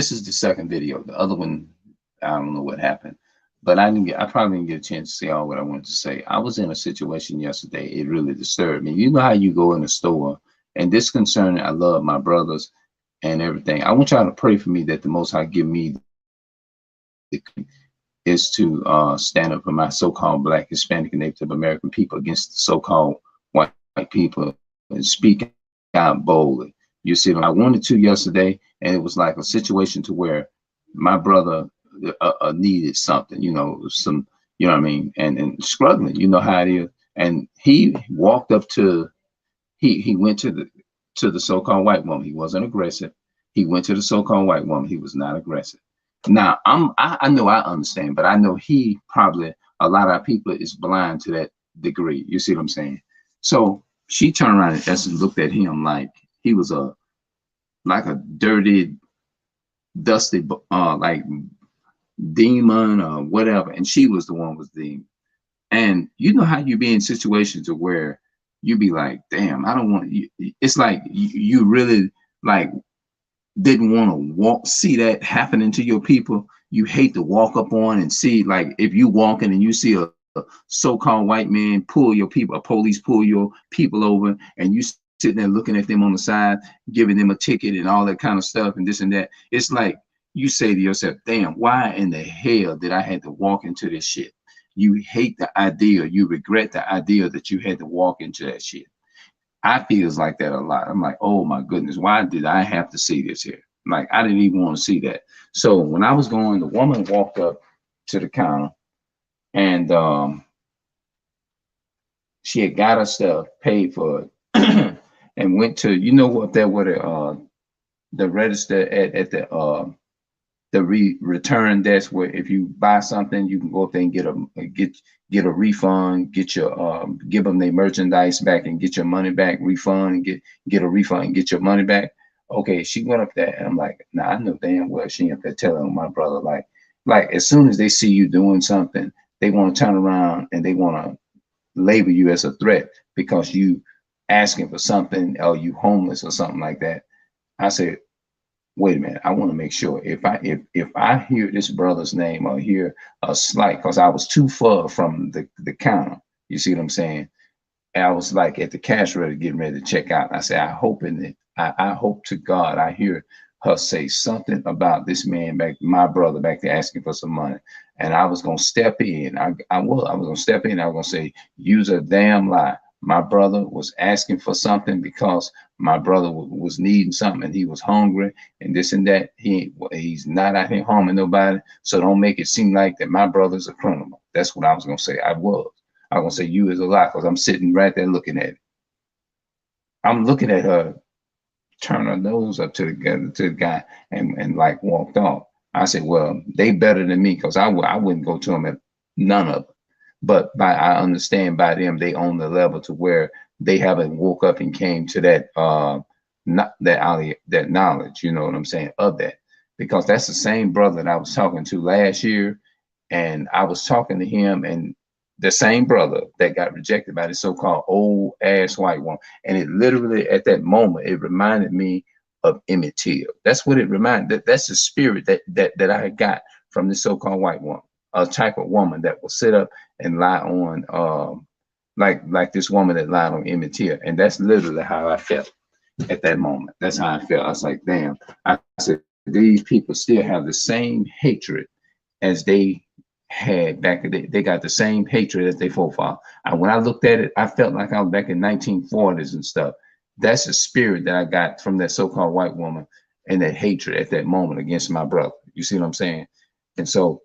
This is the second video. The other one, I don't know what happened, but I probably didn't get a chance to say all what I wanted to say. I was in a situation yesterday. It really disturbed me. You know how you go in a store, and this concern, I love my brothers and everything. I want y'all to pray for me that the Most High give me the is to stand up for my so-called Black, Hispanic, and Native American people against the so-called white people and speak out boldly. You see, I wanted to yesterday, and it was like a situation to where my brother needed something, you know, some, you know what I mean, and struggling, you know how it is. And he walked up to, he went to the so-called white woman. He wasn't aggressive. He went to the so-called white woman. He was not aggressive. Now I know I understand, but I know he probably, a lot of our people is blind to that degree. You see what I'm saying? So she turned around and looked at him like he was like a dirty, dusty, like demon or whatever, and she was the one was demon. And you know how you be in situations of where you be like, damn, I don't want you. It's like you really like didn't want to see that happening to your people. You hate to walk up on and see, like, if you walking and you see a so-called white man pull your people, a police pull your people over, and you sitting there looking at them on the side, giving them a ticket and all that kind of stuff and this and that. It's like you say to yourself, damn, why in the hell did I have to walk into this shit? You hate the idea, you regret the idea that you had to walk into that shit. I feels like that a lot. I'm like, oh my goodness, why did I have to see this here? Like, I didn't even want to see that. So when I was going, the woman walked up to the counter, and she had got her stuff, paid for it, and went to, you know what, that where the register at the return desk, where if you buy something, you can go up there and get a refund, get your give them their merchandise back and get your money back, refund, and get a refund and get your money back. Okay, she went up there, and I'm like, nah, I know damn well she ain't up there telling my brother, like as soon as they see you doing something, they want to turn around and they want to label you as a threat because you asking for something, or you homeless or something like that. I said, wait a minute, I want to make sure if I hear this brother's name or hear a slight, because I was too far from the counter. You see what I'm saying? And I was like at the cash register getting ready to check out. I said, I hope to God I hear her say something about this man back, my brother back there asking for some money. And I was gonna step in. I was gonna step in. I was gonna say, use a damn lie. My brother was asking for something because my brother was needing something and he was hungry and this and that. He's not out here harming nobody. So don't make it seem like that my brother's a criminal. That's what I was gonna say. I was gonna say you is a lie, because I'm sitting right there looking at it. I'm looking at her turn her nose up to the guy and like walked off. I said, well, they better than me, because I wouldn't go to them at none of them. But I understand by them, they own the level to where they haven't woke up and came to that not that knowledge, you know what I'm saying, of that. Because that's the same brother that I was talking to last year, and I was talking to him, and the same brother that got rejected by the so-called old ass white woman. And it literally at that moment, it reminded me of Emmett Till. That's what it reminded. That's the spirit that I got from the so-called white woman, a type of woman that will sit up and lie on like this woman that lied on Emmett Till. And that's literally how I felt at that moment. That's how I felt. I was like, damn. I said, these people still have the same hatred as they had back in the day. They got the same hatred as they forefathers. And when I looked at it, I felt like I was back in 1940s and stuff. That's the spirit that I got from that so-called white woman, and that hatred at that moment against my brother. You see what I'm saying? And so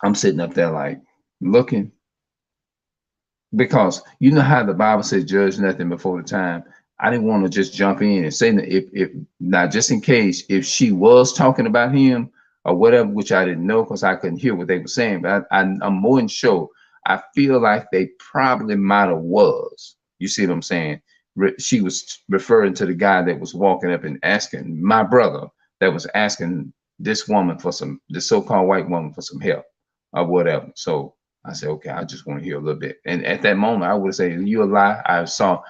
I'm sitting up there like looking, because you know how the Bible says, judge nothing before the time. I didn't want to just jump in and say that if now, just in case, if she was talking about him or whatever, which I didn't know because I couldn't hear what they were saying, but I'm more than sure. I feel like they probably might have was. You see what I'm saying? She was referring to the guy that was walking up and asking my brother, that was asking this woman for the so-called white woman for some help or whatever. So I said, okay, I just want to hear a little bit. And at that moment, I would say, you a lie. I saw,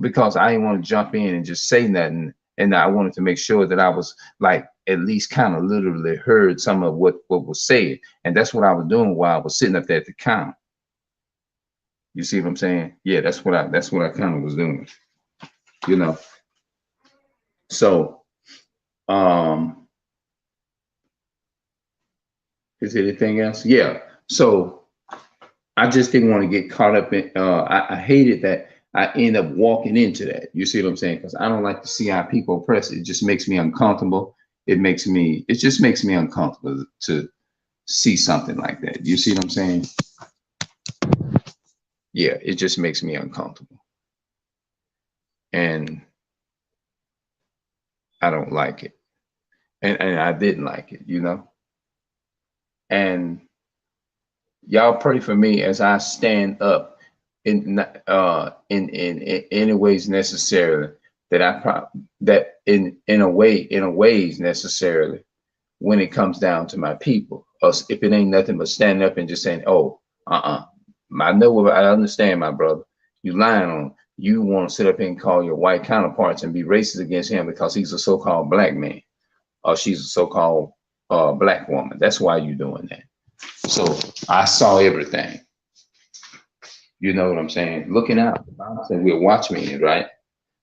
because I didn't want to jump in and just say nothing. And I wanted to make sure that I was like at least kind of literally heard some of what was said. And that's what I was doing while I was sitting up there at the counter. You see what I'm saying? Yeah, that's what I kind of was doing, you know. So is there anything else? Yeah. So I just didn't want to get caught up in I hated that I end up walking into that. You see what I'm saying? Because I don't like to see how people oppress. It just makes me uncomfortable. It just makes me uncomfortable to see something like that. You see what I'm saying? Yeah, it just makes me uncomfortable. And I don't like it. And I didn't like it, you know. And y'all pray for me as I stand up in any ways necessarily that that in a ways necessarily when it comes down to my people. Or if it ain't nothing but standing up and just saying, oh, I know, I understand, my brother. You lying on. You want to sit up and call your white counterparts and be racist against him because he's a so-called black man or she's a so-called black woman. That's why you're doing that. So I saw everything. You know what I'm saying? Looking out. The Bible said we'll watch me, right?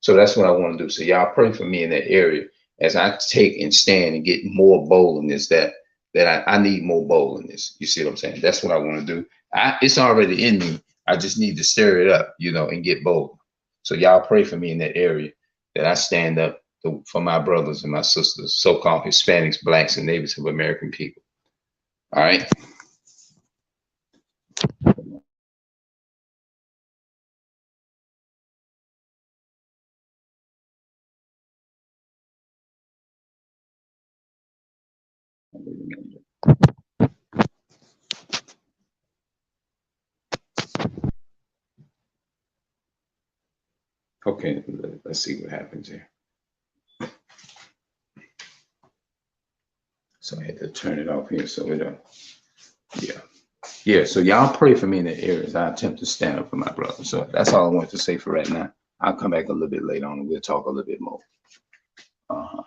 So that's what I want to do. So y'all pray for me in that area as I take and stand and get more boldness that I need more boldness. You see what I'm saying? That's what I want to do. It's already in me. I just need to stir it up, you know, and get bold. So y'all pray for me in that area that I stand up for my brothers and my sisters, so-called Hispanics, blacks, and natives of American people. All right. Okay, let's see what happens here. So I had to turn it off here so it yeah. Yeah, so y'all pray for me in the areas. I attempt to stand up for my brother. So that's all I want to say for right now. I'll come back a little bit later on and we'll talk a little bit more. All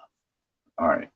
right.